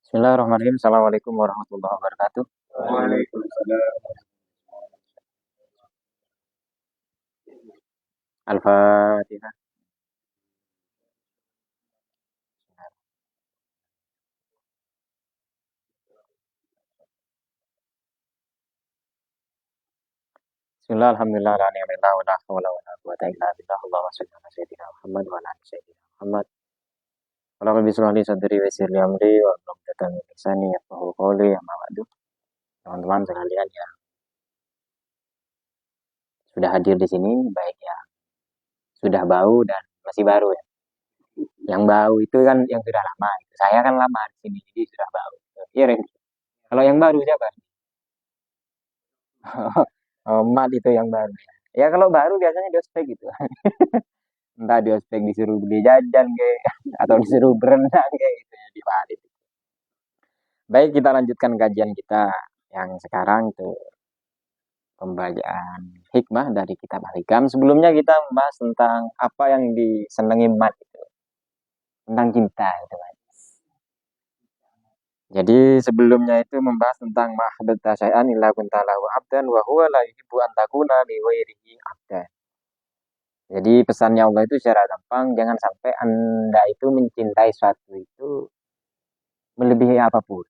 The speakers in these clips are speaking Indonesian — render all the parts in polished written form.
Bismillahirrahmanirrahim. Assalamualaikum warahmatullahi wabarakatuh. Waalaikumsalam. Al-Fatihah. Bismillah, alhamdulillah, ala ni'matillah, wa la hawla wa la quwwata illa billah. Allahumma shalli ala sayyidina Muhammad wa ala ali sayyidina Muhammad. Wa la rabbi shrah li sadri wa yassir li amri wa hlul 'uqdatam min lisani yafqahu qawli. Amma ba'du. Teman-teman sekalian yang sudah hadir di sini, baik yang sudah bau dan masih baru ya. Yang bau itu kan yang sudah lama. Saya kan lama di sini, jadi sudah bau. Iya, Ren. Kalau yang baru siapa? Oh, Mat itu yang baru. Ya kalau baru biasanya di ospek gitu. Entah di ospek disuruh beli jajan kayak atau disuruh berenang kayak gitu ya di Bali. Baik, kita lanjutkan kajian kita yang sekarang itu pembacaan hikmah dari kitab Al-Hikam. Sebelumnya kita membahas tentang apa yang disenangi Mat itu, tentang cinta itu, Mat. Jadi sebelumnya itu membahas tentang mahabbata syai'an illa kunta lahu abdan wa huwa la yuhibbu an takuna li ghairihi abdan. Jadi pesannya Allah itu secara gampang, jangan sampai Anda itu mencintai suatu itu melebihi apapun.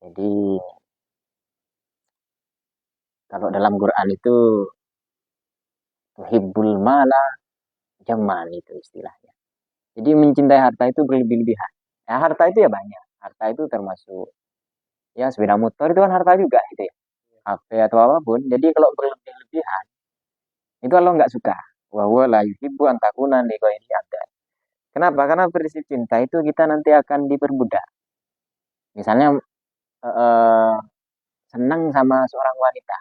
Jadi kalau dalam Quran itu tuhibbul mala jaman itu istilahnya. Jadi mencintai harta itu berlebih-lebihan. Ya, harta itu ya banyak. Harta itu termasuk ya sepeda motor itu kan harta juga gitu ya. HP atau apapun. Jadi kalau berlebih-lebihan itu Allah nggak suka. Wa huwa la yuhibbu an takuna li ghairi abdan. Kenapa? Karena prinsip cinta itu kita nanti akan diperbudak. Misalnya eh, senang sama seorang wanita,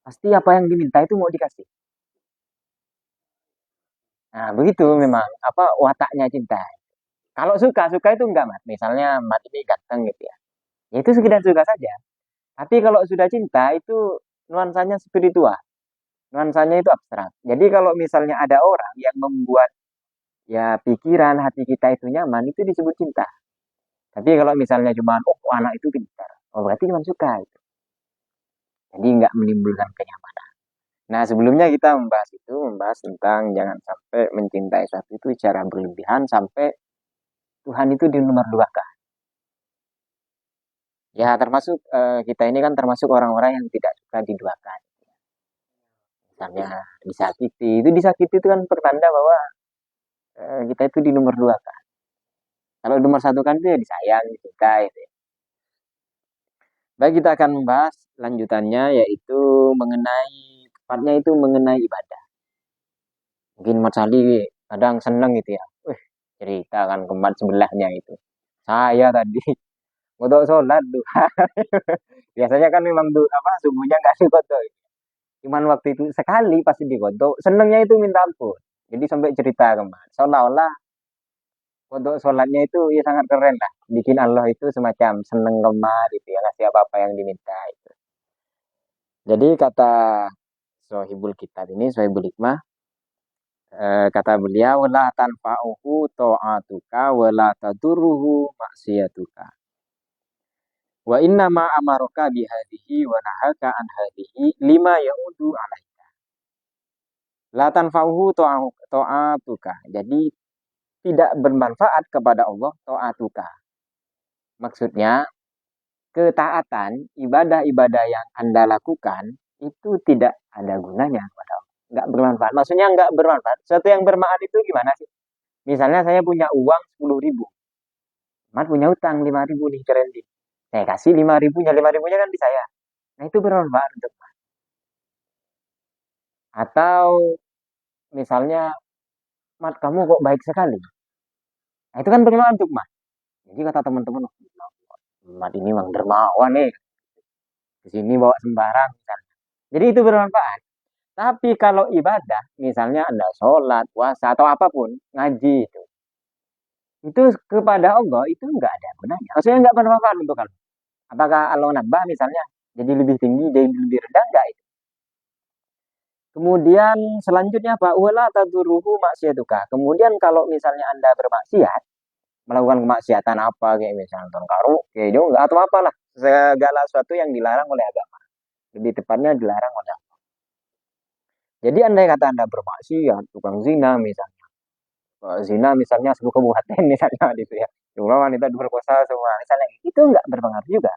pasti apa yang diminta itu mau dikasih. Nah, begitu memang apa wataknya cinta. Kalau suka, suka itu enggak, Mat. Misalnya Mat ini ganteng gitu ya. Ya itu sekedar suka saja. Tapi kalau sudah cinta itu nuansanya spiritual, nuansanya itu abstrak. Jadi kalau misalnya ada orang yang membuat ya pikiran hati kita itu nyaman, itu disebut cinta. Tapi kalau misalnya cuma oh anak itu pintar, oh berarti cuma suka itu. Jadi nggak menimbulkan kenyamanan. Nah, sebelumnya kita membahas tentang jangan sampai mencintai sesuatu itu secara berlebihan sampai Tuhan itu di nomor dua kan. Ya, termasuk kita ini kan termasuk orang-orang yang tidak suka diduakan. Misalnya disakiti, itu disakiti itu kan pertanda bahwa kita itu di nomor dua kan. Kalau nomor satu kan itu ya disayang, disuka itu ya. Baik, kita akan membahas lanjutannya yaitu mengenai tepatnya itu mengenai ibadah. Mungkin Mas Ali kadang seneng gitu ya. Cerita kan kembar sebelahnya itu. Saya tadi untuk sholat tuh. Biasanya kan memang tuh apa subuhnya nggak dikodok. Cuman waktu itu sekali pasti dikodok. Senengnya itu minta ampun. Jadi sampai cerita kembar. Seolah-olah untuk sholatnya itu ya sangat keren lah. Bikin Allah itu semacam seneng kemar gitu ya. Ngasih apa-apa yang diminta itu. Jadi kata Sohibul Kitab ini, Sohibul Hikmah, kata beliau, la tanfa'uhu ta'atuka wa la tadurruhu maksiyatuka. Wa inna ma amaraka bihadihi wa nahaka an hadihi lima yaudu alaika. La tanfa'uhu ta'atuka. Jadi tidak bermanfaat kepada Allah ta'atuka. Maksudnya ketaatan, ibadah-ibadah yang Anda lakukan itu tidak ada gunanya kepada Allah. Enggak bermanfaat. Maksudnya enggak bermanfaat. Sesuatu yang bermanfaat itu gimana sih? Misalnya saya punya uang 10.000. Mat punya utang 5.000 nih ke Randy. Saya kasih 5.000-nya, 5.000-nya kan di saya. Nah itu bermanfaat untuk Mat. Atau misalnya, Mat kamu kok baik sekali. Nah itu kan bermanfaat untuk Mat. Jadi kata teman-teman, Mat ini memang dermawan nih. Di sini bawa sembarang misalnya. Jadi itu bermanfaat. Tapi kalau ibadah, misalnya Anda sholat, puasa, atau apapun, ngaji itu kepada Allah itu enggak ada gunanya. Maksudnya enggak bermanfaat untuk Allah. Apakah Allah nambah misalnya jadi lebih tinggi, jadi lebih rendah enggak itu? Kemudian selanjutnya apa? Wala taduruhu maksiatuka. Kemudian kalau misalnya Anda bermaksiat, melakukan kemaksiatan apa kayak misalnya nonton karaoke juga atau apalah segala sesuatu yang dilarang oleh agama. Lebih tepatnya dilarang oleh agama. Jadi andai kata Anda bermaksiat, tukang zina misalnya. Zina misalnya sebuah kabupaten misalnya gitu ya. Jumlah wanita diperkosa semua misalnya itu nggak berpengaruh juga.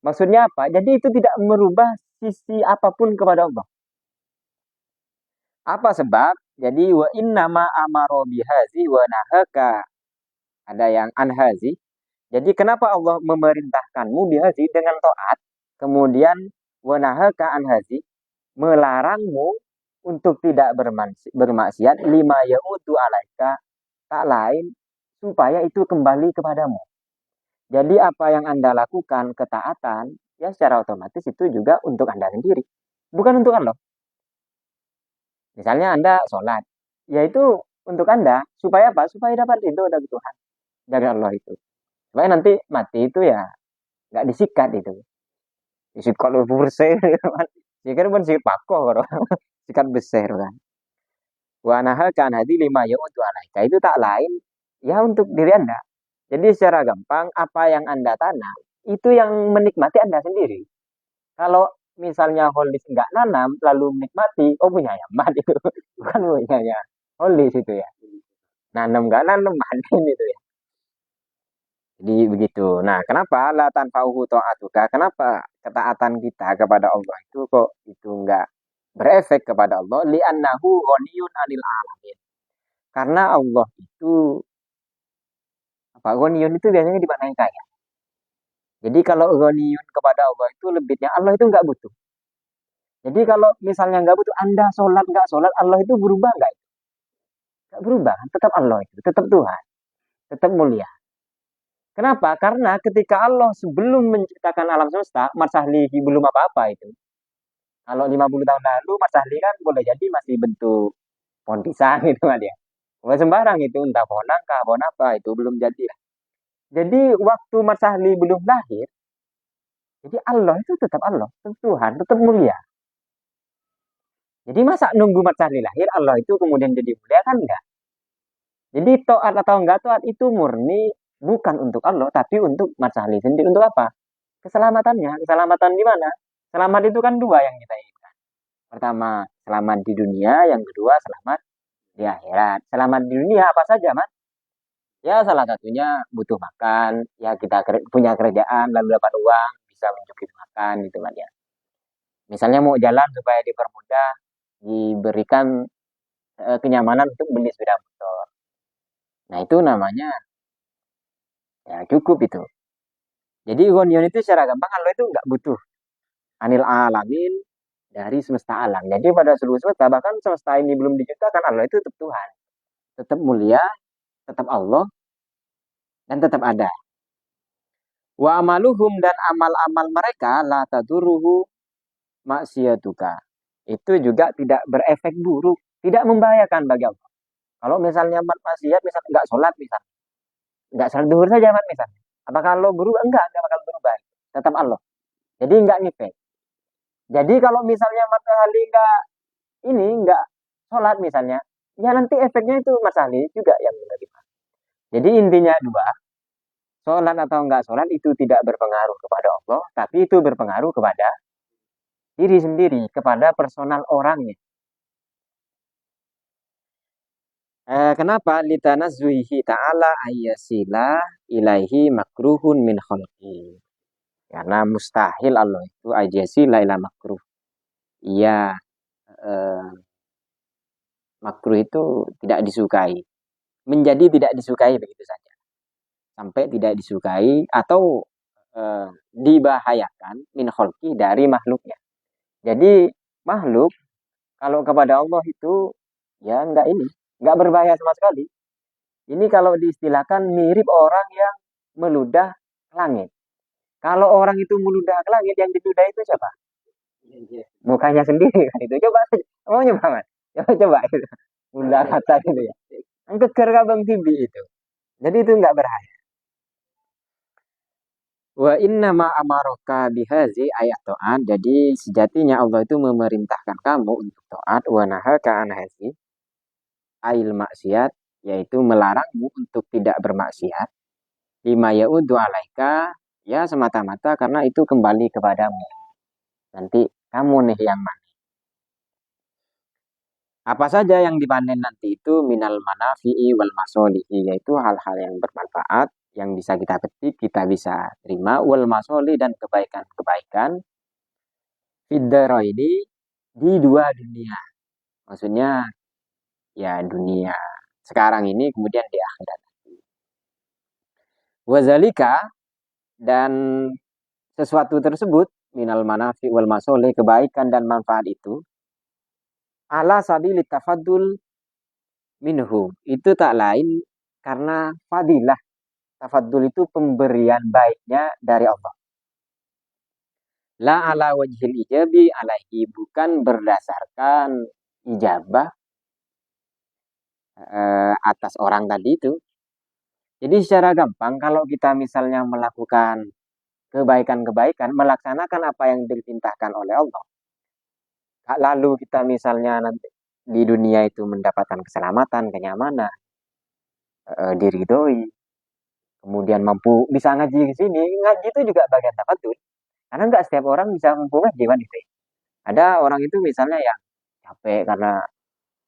Maksudnya apa? Jadi itu tidak merubah sisi apapun kepada Allah. Apa sebab? Jadi wa innama amaro bihazi wa nahaka. Ada yang anhazi. Jadi kenapa Allah memerintahkanmu bihazi dengan taat, kemudian wa nahaka anhazi, melarangmu untuk tidak bermaksiat lima yaudu alaika, tak lain supaya itu kembali kepadamu. Jadi apa yang Anda lakukan ketaatan, ya secara otomatis itu juga untuk Anda sendiri, bukan untuk Allah. Misalnya Anda sholat, ya itu untuk Anda, supaya apa? Supaya dapat ridho dari Tuhan, dari Allah itu. Supaya nanti mati itu ya nggak disikat itu. Disikat lu bersih, kan. Sikat pun sikat pakoh, bro. Sikat besar kan. Wa nahakan hadi lima ya untuk alaika. Itu tak lain, ya untuk diri Anda. Jadi secara gampang, apa yang Anda tanam, itu yang menikmati Anda sendiri. Kalau misalnya holis nggak nanam, lalu menikmati, oh punya mat itu. Bukan punyanya holis itu ya. Nanam nggak nanam, manen itu ya. Jadi begitu. Nah, kenapa la tanfa'uhu ta'atuka? Kenapa ketaatan kita kepada Allah itu kok itu enggak berefek kepada Allah? Li'annahu ghaniyun 'anil alamin. Karena Allah itu apa? Ghaniyun itu biasanya dimaknai kaya. Jadi kalau ghaniyun kepada Allah itu lebihnya Allah itu enggak butuh. Jadi kalau misalnya enggak butuh, Anda sholat enggak sholat, Allah itu berubah enggak? Enggak berubah, tetap Allah itu, tetap Tuhan, tetap mulia. Kenapa? Karena ketika Allah sebelum menciptakan alam semesta, Mas Ahli belum apa-apa itu. Kalau 50 tahun lalu, Mas Ahli kan boleh jadi masih bentuk pohon pisang gitu kan ya. Bukan sembarang itu, entah pohon nangka, pohon apa, itu belum jadi. Jadi waktu Mas Ahli belum lahir, jadi Allah itu tetap Allah, tetap Tuhan, tetap mulia. Jadi masa nunggu Mas Ahli lahir, Allah itu kemudian jadi mulia kan enggak? Jadi taat atau enggak taat itu murni bukan untuk Allah, tapi untuk Mas Ahli sendiri. Untuk apa? Keselamatannya. Keselamatan di mana? Selamat itu kan dua yang kita inginkan. Pertama, selamat di dunia. Yang kedua, selamat di akhirat. Selamat di dunia apa saja, Mas? Ya, salah satunya butuh makan. Ya, kita punya kerjaan, lalu dapat uang, bisa mencukupi makan, gitu kan ya. Misalnya mau jalan supaya dipermudah, diberikan kenyamanan untuk beli sepeda motor. Nah, itu namanya ya cukup itu. Jadi gonion itu secara gampang Allah itu nggak butuh anil alamin dari semesta alam. Jadi pada seluruh semesta bahkan semesta ini belum diciptakan Allah itu tetap Tuhan, tetap mulia, tetap Allah dan tetap ada. Wa amaluhum dan amal-amal mereka la taduruhu maksiatuka. Itu juga tidak berefek buruk, tidak membahayakan bagi Allah. Kalau misalnya maksiat, misalnya nggak sholat, misalnya nggak sholat duhur saja, misalnya. Apakah Allah berubah? Enggak bakal berubah. Tetap Allah. Jadi nggak ngefek. Jadi kalau misalnya matahari nggak sholat misalnya, ya nanti efeknya itu Mas Ali juga yang menerima. Jadi intinya dua, sholat atau enggak sholat itu tidak berpengaruh kepada Allah, tapi itu berpengaruh kepada diri sendiri, kepada personal orangnya. Kenapa? Litanazzuhi ta'ala ayyasila ilaihi makruhun min khalqi. Karena mustahil Allah itu ayyasila ila makruh. Iya, eh, makruh itu tidak disukai. Menjadi tidak disukai begitu saja. Sampai tidak disukai atau dibahayakan min khalqi dari makhluknya. Jadi makhluk kalau kepada Allah itu ya enggak berbahaya sama sekali. Ini kalau diistilahkan mirip orang yang meludah ke langit. Kalau orang itu meludah ke langit, yang diludah itu siapa? Mukanya sendiri kan itu. Coba, mau nyoba mas? Coba itu. Meludah kata itu ya. Keker kabang tibi itu. Jadi itu enggak berbahaya. Wa inna ma amaraka bihazi ayat ta'at. Jadi sejatinya Allah itu memerintahkan kamu untuk taat wa nahaka an hazi ail maksiat yaitu melarangmu untuk tidak bermaksiat, lima ya'udu alaika, ya semata-mata karena itu kembali kepadamu. Nanti kamu nih yang mana. Apa saja yang dipanen nanti itu minal manafi'i wal masolihi, yaitu hal-hal yang bermanfaat, yang bisa kita petik, kita bisa terima, wal masoli dan kebaikan-kebaikan, fiddaro ini di dua dunia. Maksudnya ya dunia sekarang ini kemudian di akhirat. Wazalika dan sesuatu tersebut minal manafi wal masoli, kebaikan dan manfaat itu ala sabili tafadul minhu, itu tak lain karena fadilah. Tafadul itu pemberian baiknya dari Allah. La ala wajhil ijabi alaihi, bukan berdasarkan ijabah atas orang tadi itu. Jadi secara gampang kalau kita misalnya melakukan kebaikan-kebaikan, melaksanakan apa yang diperintahkan oleh Allah, lalu kita misalnya nanti di dunia itu mendapatkan keselamatan, kenyamanan, diridhoi, kemudian mampu bisa ngaji di sini, ngaji itu juga bagian tafadul. Karena nggak setiap orang bisa mampu ngaji kan itu. Ada orang itu misalnya yang capek karena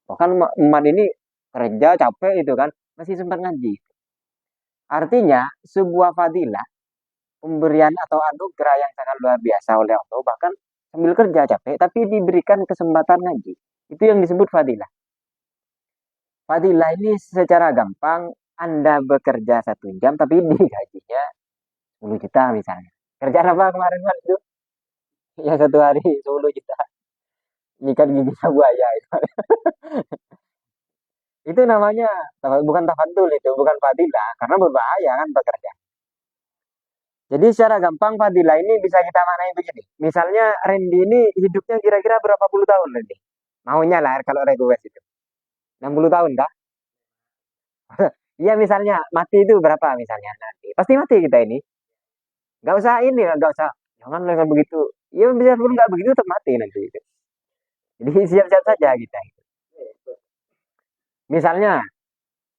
bahkan umat ini kerja capek itu kan masih sempat ngaji. Artinya sebuah fadilah, pemberian atau anugerah yang sangat luar biasa oleh Allah, bahkan sambil kerja capek tapi diberikan kesempatan ngaji. Itu yang disebut fadilah. Fadilah ini secara gampang Anda bekerja 1 jam tapi digajinya 10 juta misalnya. Kerjaan apa kemarin Mas itu? Ya 1 hari 10 juta. Nyikat gigi buaya itu. Itu namanya bukan tafadul, itu bukan fadilah karena berbahaya kan bekerja. Jadi secara gampang fadilah ini bisa kita maknai begini. Misalnya Randy ini hidupnya kira-kira berapa puluh tahun Randy? Maunya lah kalau request itu. 60 tahun kah? Iya misalnya mati itu berapa misalnya nanti? Pasti mati kita ini. Gak usah ini lah, gak usah. Jangan dengan begitu. Ya bisa pun nggak begitu tetap mati nanti. Jadi siap-siap saja kita. Misalnya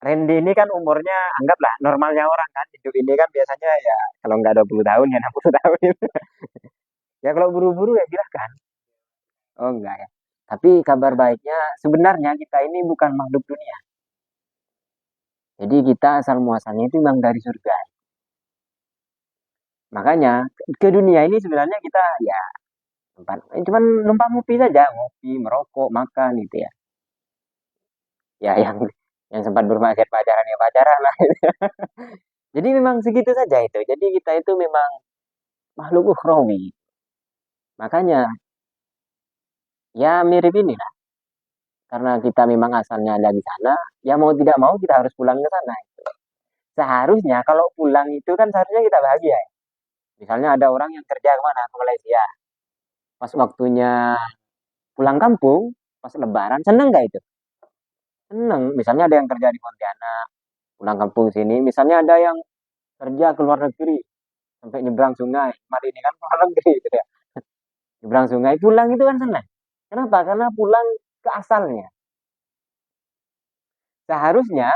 Randy ini kan umurnya anggaplah normalnya orang kan hidup ini kan biasanya ya kalau nggak 20 tahun ya 60 tahun. Ya kalau buru-buru ya silahkan. Oh enggak ya. Tapi kabar baiknya sebenarnya kita ini bukan makhluk dunia. Jadi kita asal muasalnya itu memang dari surga. Makanya ke dunia ini sebenarnya kita ya tempat cuman numpang ngopi saja, ngopi, merokok, makan gitu ya. Ya yang sempat bermaksud pacaran ya pacaran lah. Jadi memang segitu saja itu. Jadi kita itu memang makhluk ukhrawi. Makanya ya mirip inilah. Karena kita memang asalnya ada di sana, ya mau tidak mau kita harus pulang ke sana. Seharusnya kalau pulang itu kan seharusnya kita bahagia ya. Misalnya ada orang yang kerja kemana? Ke Malaysia. Pas waktunya pulang kampung, pas lebaran, seneng nggak itu? Seneng. Misalnya ada yang kerja di Pontianak, pulang kampung sini. Misalnya ada yang kerja ke luar negeri, sampai nyebrang sungai. Mari ini kan luar negeri gitu ya. Nyebrang sungai, pulang itu kan senang. Kenapa? Karena pulang ke asalnya. Seharusnya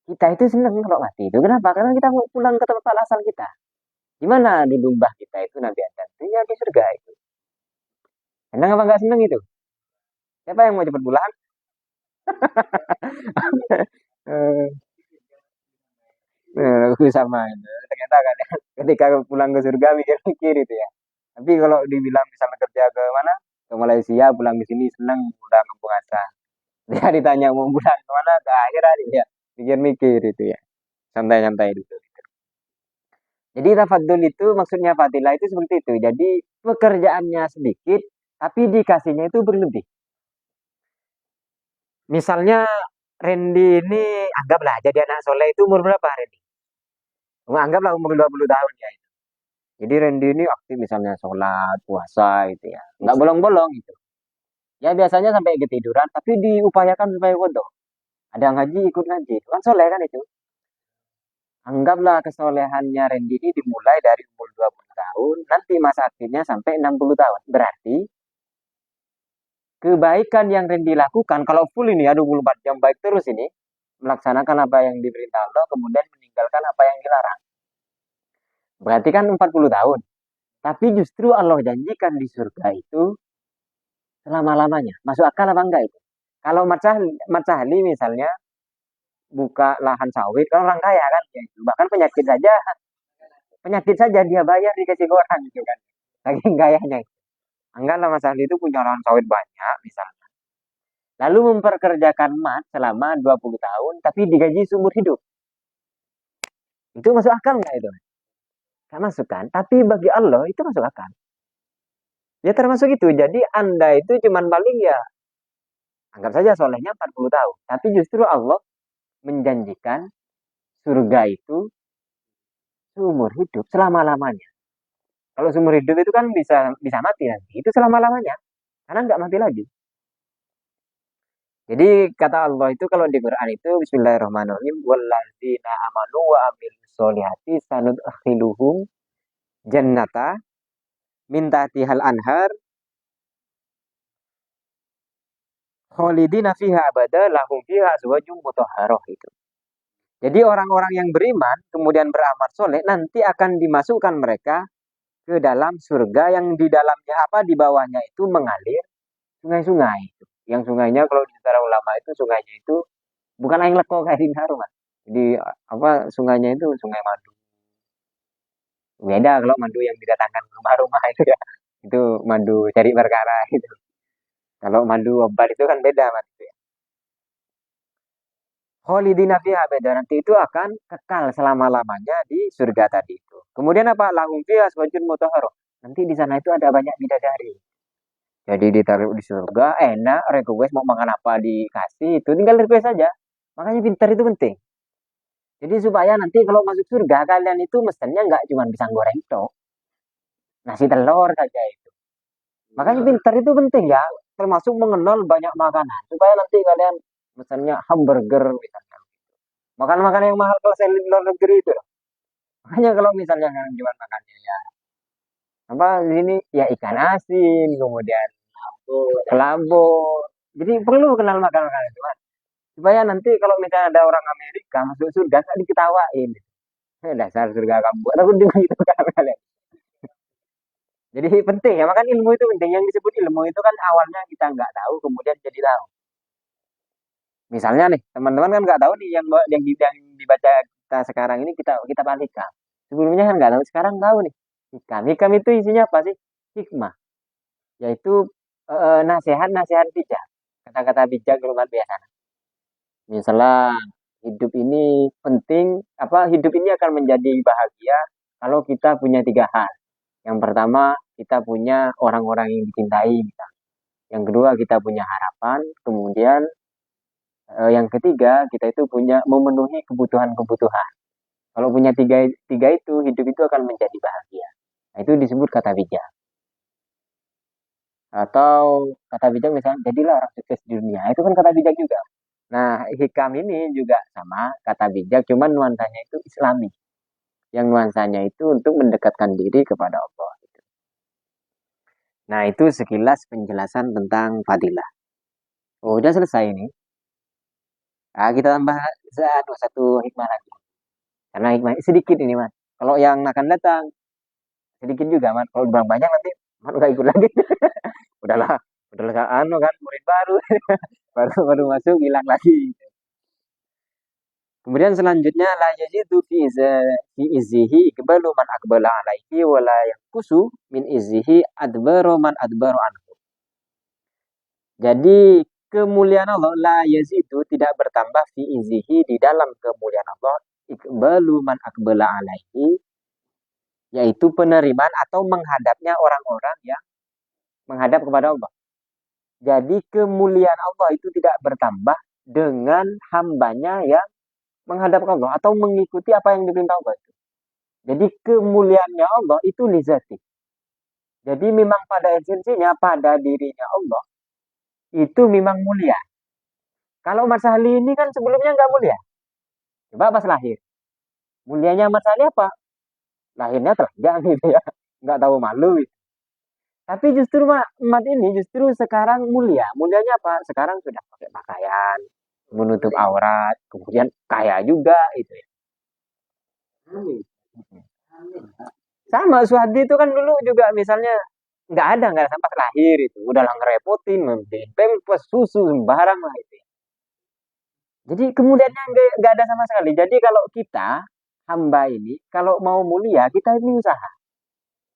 kita itu senang kalau mati itu. Kenapa? Karena kita mau pulang ke tempat asal kita. Gimana dulu mbah kita itu nanti ada ya di surga itu. Senang apa nggak senang itu? Siapa yang mau cepat pulang? Eh, aku sama itu. Ternyata kan ketika pulang ke surga mikir-mikir itu ya. Tapi kalau dibilang misalnya kerja ke mana? Ke Malaysia, pulang ke sini senang, udah kampung asal. Dia ditanya mau pulang ke mana? Ke akhirat ya. Mikir-mikir itu ya. Santai-santai dulu. Jadi tafadul itu maksudnya fadilah itu seperti itu. Jadi pekerjaannya sedikit, tapi dikasihnya itu berlebih. Misalnya Randy ini anggaplah jadi anak soleh itu umur berapa Randy? Anggaplah umur 20 tahun ya. Jadi Randy ini aktif misalnya sholat, puasa gitu ya. Nggak bolong-bolong gitu. Ya biasanya sampai ketiduran, tapi diupayakan supaya bodoh. Ada ngaji, ikut ngaji. Itu kan soleh kan itu. Anggaplah kesolehannya Randy ini dimulai dari umur 20 tahun, nanti masa aktifnya sampai 60 tahun. Berarti kebaikan yang Randy lakukan, kalau full ini ya 24 jam baik terus ini, melaksanakan apa yang diperintah Allah, kemudian meninggalkan apa yang dilarang. Berarti kan 40 tahun. Tapi justru Allah janjikan di surga itu selama-lamanya. Masuk akal apa enggak itu? Kalau Mat Sahli misalnya buka lahan sawit, kalau orang kaya kan, ya itu. Bahkan penyakit saja dia bayar dikasih ke orang gitu kan. Saking kayanya. Anggaplah Mas Sahli itu punya lahan sawit banyak misalnya. Lalu memperkerjakan Mat selama 20 tahun, tapi digaji seumur hidup. Itu masuk akal nggak itu? Nggak masuk kan? Tapi bagi Allah itu masuk akal. Ya termasuk itu. Jadi Anda itu cuman paling ya, anggap saja solehnya 40 tahun. Tapi justru Allah menjanjikan surga itu seumur hidup, selama-lamanya. Kalau seumur hidup itu kan bisa bisa mati nanti. Itu selama-lamanya. Karena nggak mati lagi. Jadi kata Allah itu kalau di Quran itu Bismillahirrahmanirrahim walladzina amanu wa amilus solihati sanudkhiluhum jannata min tahtihal anhar khalidina fiha abada lahum fiha azwajum mutahharah itu. Jadi orang-orang yang beriman kemudian beramal soleh nanti akan dimasukkan mereka ke dalam surga yang di dalamnya apa di bawahnya itu mengalir sungai-sungai itu. Yang sungainya kalau di secara ulama itu sungainya itu bukan air leko kayak di Harum, Mas. Jadi apa sungainya itu sungai madu. Beda kalau madu yang didatangkan ke rumah-rumah itu ya. Itu madu cari perkara itu. Kalau madu obat itu kan beda, Mas. Khalidina fiha beda nanti itu akan kekal selama-lamanya di surga tadi itu. Kemudian apa? Lahum fiha aswajun mutahharah. Nanti di sana itu ada banyak bidadari. Jadi ditaruh di surga, enak, request mau makan apa dikasih, itu tinggal request saja. Makanya pintar itu penting. Jadi supaya nanti kalau masuk surga kalian itu mestinya nggak cuma pisang goreng tok, nasi telur saja itu. Makanya pintar itu penting ya, termasuk mengenal banyak makanan supaya nanti kalian misalnya hamburger misalnya. Makan-makan yang mahal kalau saya di luar negeri itu. Makanya kalau misalnya kalian cuma makannya ya apa ini ya ikan asin, kemudian kelambo. Jadi perlu kenal makanan-makanan itu, Mas. Supaya nanti kalau misalnya ada orang Amerika masuk surga nggak diketawain. Dasar surga kamu. Atau gitu kan kalian. Jadi penting ya, makanya ilmu itu penting. Yang disebut ilmu itu kan awalnya kita nggak tahu, kemudian jadi tahu. Misalnya nih, teman-teman kan nggak tahu nih yang dibaca kita sekarang ini kita palika. Sebelumnya kan nggak tahu, sekarang tahu nih. Hikam. Hikam itu isinya apa sih? Hikmah. Yaitu nasihat-nasihat bijak. Kata-kata bijak luar biasa. Misalnya hidup ini penting, apa hidup ini akan menjadi bahagia kalau kita punya tiga hal. Yang pertama, kita punya orang-orang yang dicintai. Misalnya. Yang kedua, kita punya harapan. Kemudian, yang ketiga, kita itu punya memenuhi kebutuhan-kebutuhan. Kalau punya tiga itu, hidup itu akan menjadi bahagia. Nah, itu disebut kata bijak. Atau kata bijak misalnya, jadilah orang sukses di dunia. Itu kan kata bijak juga. Nah, hikam ini juga sama kata bijak, cuman nuansanya itu Islami. Yang nuansanya itu untuk mendekatkan diri kepada Allah. Nah, itu sekilas penjelasan tentang fadilah. Oh, udah selesai ini. Nah, kita tambah satu hikmah lagi. Karena hikmah sedikit ini, Mas. Kalau yang akan datang, sedikit juga, Mas. Kalau bang banyak nanti, Mas nggak ikut lagi. Udahlah, udahlah anu kan, murid baru. baru masuk, hilang lagi. Kemudian selanjutnya la yajidu fi izzihi ikbalu man aqbala alaihi wa la yanqusu min izzihi adbaru man adbaru anhu. Jadi kemuliaan Allah la yazidu tidak bertambah fi izzihi di dalam kemuliaan Allah ikbalu man aqbala alaihi yaitu penerimaan atau menghadapnya orang-orang yang menghadap kepada Allah. Jadi kemuliaan Allah itu tidak bertambah dengan hambanya yang menghadap Allah atau mengikuti apa yang diperintah Allah itu. Jadi kemuliaannya Allah itu lizati. Jadi memang pada esensinya pada dirinya Allah itu memang mulia. Kalau Mas Ali ini kan sebelumnya nggak mulia. Coba pas lahir. Mulianya Mas Ali apa? Lahirnya telanjang gitu ya. Nggak tahu malu gitu. Tapi justru umat ini justru sekarang mulia. Mulianya apa? Sekarang sudah pakai pakaian. menutup aurat, kemudian kaya juga itu ya. Sama Suhadi itu kan dulu juga misalnya nggak ada sampai lahir itu udah lah ngerepotin membeli pempes susu sembarang lah itu ya. Jadi kemudiannya nggak ada sama sekali. Jadi kalau kita hamba ini kalau mau mulia kita ini usaha.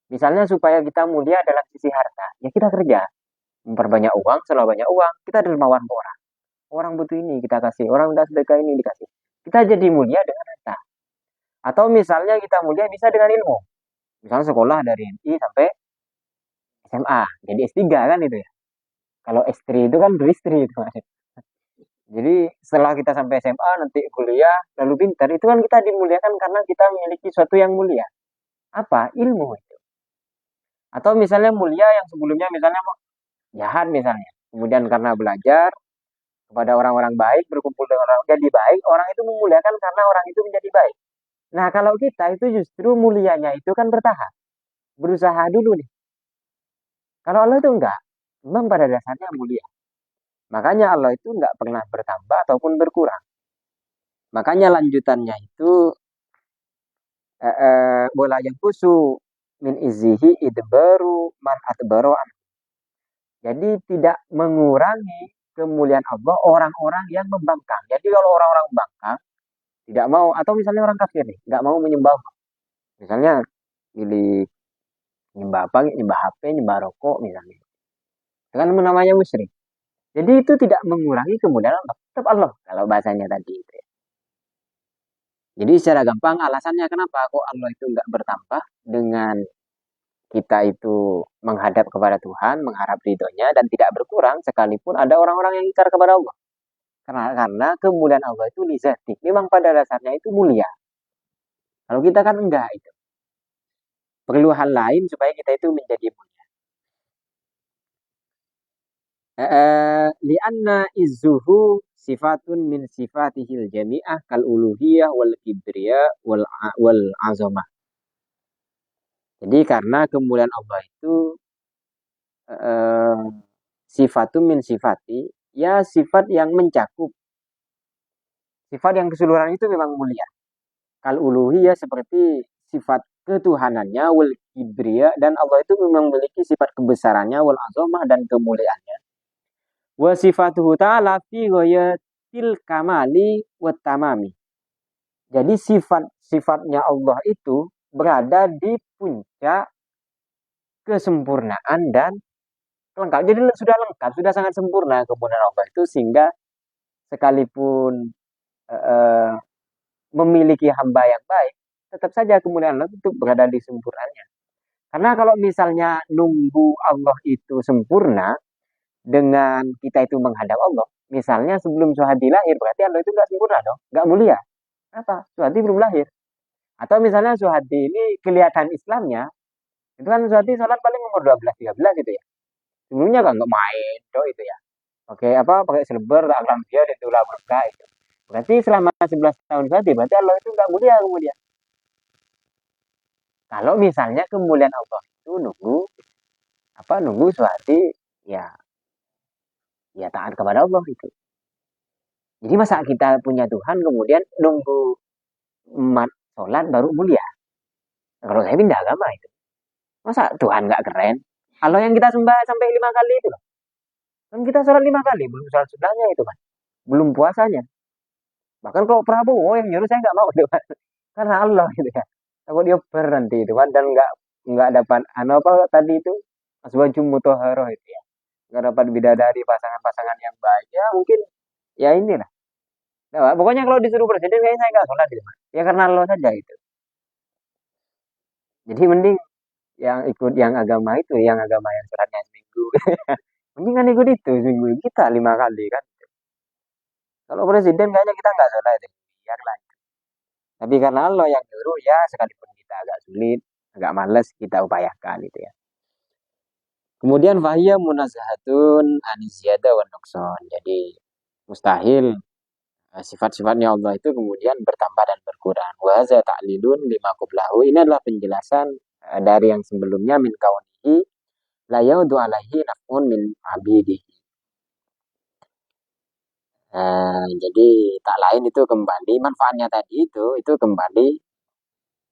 Misalnya supaya kita mulia dalam sisi harta, ya kita kerja memperbanyak uang, selalu banyak uang, kita dermawan ke orang. Orang butuh ini kita kasih, orang udah sedekah ini dikasih. Kita jadi mulia dengan harta. Atau misalnya kita mulia bisa dengan ilmu. Misalnya sekolah dari MI sampai SMA, jadi S3 kan itu ya. Kalau istri itu kan beristri itu. Jadi setelah kita sampai SMA nanti kuliah lalu pintar itu kan kita dimuliakan karena kita memiliki sesuatu yang mulia. Apa? Ilmu itu. Atau misalnya mulia yang sebelumnya misalnya jahat misalnya. Kemudian karena belajar kepada orang-orang baik, berkumpul dengan orang jadi baik, orang itu memuliakan karena orang itu menjadi baik. Nah, kalau kita itu justru mulianya itu kan bertahap. Berusaha dulu nih. Kalau Allah itu enggak. Memang pada dasarnya mulia. Makanya Allah itu enggak pernah bertambah ataupun berkurang. Makanya lanjutannya itu bola yang kusu min izihi idbaru man atbaro. Jadi tidak mengurangi kemuliaan Allah orang-orang yang membangkang. Jadi kalau orang-orang membangkang tidak mau atau misalnya orang kafir nih nggak mau menyembah Allah. Misalnya pilih nyembah apa? Nyembah HP, nyembah rokok misalnya. Itu kan namanya musyrik. Jadi itu tidak mengurangi kemuliaan Allah. Tetap Allah kalau bahasanya tadi itu ya. Jadi secara gampang alasannya kenapa kok Allah itu nggak bertambah dengan kita itu menghadap kepada Tuhan, mengharap ridhonya dan tidak berkurang sekalipun ada orang-orang yang ingkar kepada Allah. Karena kemuliaan Allah itu lizati. Memang pada dasarnya itu mulia. Kalau kita kan enggak itu. Perlu hal lain supaya kita itu menjadi mulia. Lianna izzuhu sifatun min sifatihil jami'ah kal uluhiyah wal kibriya wal azamah. Jadi karena kemuliaan Allah itu sifatun min sifati, ya sifat yang mencakup. Sifat yang keseluruhan itu memang mulia. Kal uluhiyah seperti sifat ketuhanannya, wal kibriya dan Allah itu memang memiliki sifat kebesarannya, wal azamah dan kemuliaannya. Wa sifatuhu ta'ala fi ghayatil kamali wa tamami. Jadi sifat-sifatnya Allah itu berada di puncak kesempurnaan dan lengkap. Jadi sudah lengkap, sudah sangat sempurna kemuliaan Allah itu sehingga sekalipun uh, memiliki hamba yang baik, tetap saja kemuliaan Allah itu berada di sempurnanya. Karena kalau misalnya nunggu Allah itu sempurna dengan kita itu menghadap Allah, misalnya sebelum Suhadi lahir, berarti Allah itu nggak sempurna dong, nggak mulia. Apa? Suhadi belum lahir. Atau misalnya Suhadi ini kelihatan Islamnya, itu kan Suhadi sholat paling umur 12-13 gitu ya. Sebelumnya kan nggak main, tuh itu ya. Oke, apa pakai silver, alam dia dan tulah berkah itu. Berarti selama 11 tahun Suhadi, berarti Allah itu nggak mulia kemudian. Kalau misalnya kemuliaan Allah itu nunggu Suhadi ya ya taat kepada Allah itu. Jadi masa kita punya Tuhan kemudian nunggu umat sholat baru mulia. Kalau saya pindah agama itu. Masa Tuhan nggak keren? Allah yang kita sembah sampai 5 kali itu loh. Kan kita sholat 5 kali, belum sholat sunnahnya itu kan. Belum puasanya. Bahkan kalau Prabowo yang nyuruh saya nggak mau itu kan. Karena Allah gitu ya. Takut dia berhenti itu kan dan nggak dapat apa tadi itu aswajum mutahharoh itu ya. Nggak dapat bidadari pasangan-pasangan yang baik. Ya mungkin ya inilah. Nah, pokoknya kalau disuruh presiden kayaknya saya nggak sholat gitu. Ya karena Allah saja itu. Jadi mending yang ikut yang agama itu, yang agama yang sholatnya seminggu. Mending kan ikut itu seminggu kita 5 kali kan. Kalau presiden kayaknya kita nggak sholat itu. Biarlah. Tapi karena Allah yang nyuruh ya sekalipun kita agak sulit, agak males kita upayakan itu ya. Kemudian fahiyya munazahatun aniziyada wa nuqsan. Jadi mustahil sifat-sifatnya Allah itu kemudian bertambah dan berkurang. Wa za ta'lilun lima qablahu. Ini adalah penjelasan dari yang sebelumnya min kaunihi la yaudu alaihi naf'un min abidihi. Jadi tak lain itu kembali manfaatnya tadi itu kembali.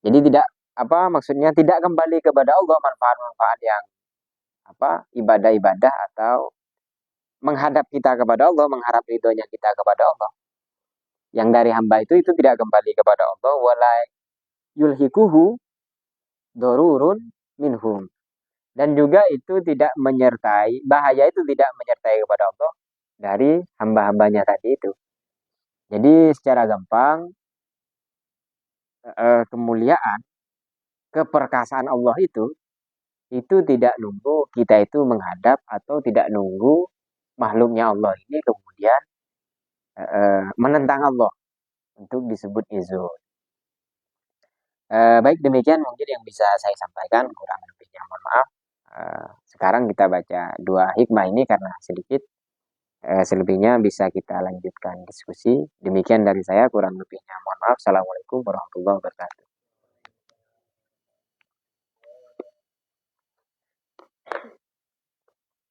Jadi tidak apa maksudnya tidak kembali kepada Allah manfaat-manfaat yang apa ibadah-ibadah atau menghadap kita kepada Allah, mengharap ridhonya kita kepada Allah. Yang dari hamba itu tidak kembali kepada Allah, wala yulhikuhu dorurun minhum. Dan juga itu tidak menyertai, bahaya itu tidak menyertai kepada Allah dari hamba-hambanya tadi itu. Jadi secara gampang, kemuliaan, keperkasaan Allah itu tidak nunggu kita itu menghadap atau tidak nunggu makhluknya Allah ini kemudian menentang Allah untuk disebut izul. Baik, demikian mungkin yang bisa saya sampaikan, kurang lebihnya mohon maaf. Sekarang kita baca dua hikmah ini karena sedikit, selebihnya bisa kita lanjutkan diskusi. Demikian dari saya, kurang lebihnya mohon maaf. Assalamualaikum warahmatullahi wabarakatuh.